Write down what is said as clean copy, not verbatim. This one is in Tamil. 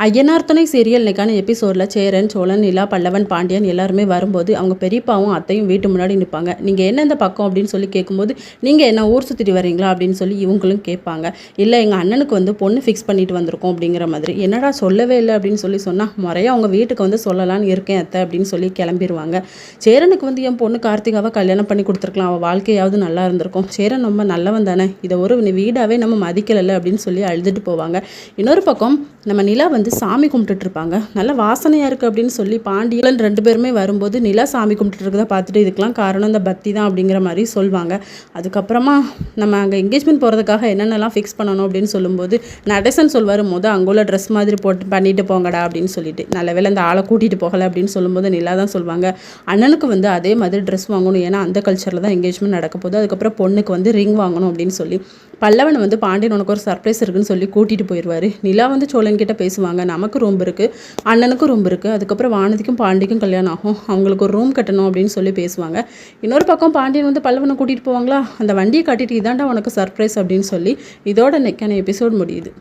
ஐயனார் துணை சீரியல் இன்னைக்கான எபிசோடில் சேரன், சோழன், நிலா, பல்லவன், பாண்டியன் எல்லாருமே வரும்போது அவங்க பெரியப்பாவும் அத்தையும் வீட்டு முன்னாடி நிற்பாங்க. நீங்கள் என்ன இந்த பக்கம் அப்படின்னு சொல்லி கேட்கும்போது, நீங்கள் என்ன ஊர் சுற்றிட்டு வரீங்களா அப்படின்னு சொல்லி இவங்களும் கேட்பாங்க. இல்லை, எங்கள் அண்ணனுக்கு வந்து பொண்ணு ஃபிக்ஸ் பண்ணிட்டு வந்திருக்கோம் அப்படிங்கிற மாதிரி. என்னடா சொல்லவே இல்லை அப்படின்னு சொல்லி சொன்னால், முறையாக அவங்க வீட்டுக்கு வந்து சொல்லலான்னு இருக்கேன் அத்தை அப்படின்னு சொல்லி கிளம்பிடுவாங்க. சேரனுக்கு வந்து என் பொண்ணு கார்த்திகாவை கல்யாணம் பண்ணி கொடுத்துருக்கலாம், அவள் வாழ்க்கையாவது நல்லா இருந்திருக்கும். சேரன் ரொம்ப நல்லவன் தானே, இதை ஒரு வீடாகவே நம்ம மதிக்கலை அப்படின்னு சொல்லி அழுதுட்டு போவாங்க. இன்னொரு பக்கம் நம்ம நிலா வந்து சாமி கும்பிட்டுட்டு இருப்பாங்க. நல்ல வாசனையாக இருக்குது அப்படின்னு சொல்லி பாண்டியன் 2 பேருமே வரும்போது நிலா சாமி கும்பிட்டுட்டு இருக்கதை பார்த்துட்டு இதுக்கெலாம் காரணம் இந்த பக்தி தான் அப்படிங்கிற மாதிரி சொல்லுவாங்க. அதுக்கப்புறமா நம்ம அங்கே என்கேஜ்மெண்ட் போகிறதுக்காக என்னென்னலாம் ஃபிக்ஸ் பண்ணணும் அப்படின்னு சொல்லும்போது நடேசன் சொல்வார், அங்குள்ள ட்ரெஸ் மாதிரி போட்டு பண்ணிட்டு போங்கடா அப்படின்னு சொல்லிட்டு. நல்ல வேளை அந்த ஆளை கூட்டிகிட்டு போகலை அப்படின்னு சொல்லும்போது நிலா தான் சொல்லுவாங்க, அண்ணனுக்கு வந்து அதே மாதிரி ட்ரெஸ் வாங்கணும், ஏன்னா அந்த கல்ச்சரில் தான் என்கேஜ்மெண்ட் நடக்க போகுது. அதுக்கப்புறம் பொண்ணுக்கு வந்து ரிங் வாங்கணும் அப்படின்னு சொல்லி பல்லவன் வந்து பாண்டியன் உனக்கு ஒரு சர்ப்ரைஸ் இருக்குன்னு சொல்லி கூட்டிகிட்டு போயிடுவார். நிலா வந்து சோழன் கிட்ட பேசுவாங்க, நமக்கு ரூம் இருக்குது, அண்ணனுக்கும் ரூம் இருக்குது, அதுக்கப்புறம் வானதிக்கும் பாண்டிக்கும் கல்யாணம் ஆகும், அவங்களுக்கு ஒரு ரூம் கட்டணும் அப்படின்னு சொல்லி பேசுவாங்க. இன்னொரு பக்கம் பாண்டியன் வந்து பல்லவனை கூட்டிகிட்டு போவாங்களா, அந்த வண்டியை கட்டிட்டு இதாண்டா உனக்கு சர்ப்ரைஸ் அப்படின்னு சொல்லி இதோட நெக்கான எபிசோட் முடியுது.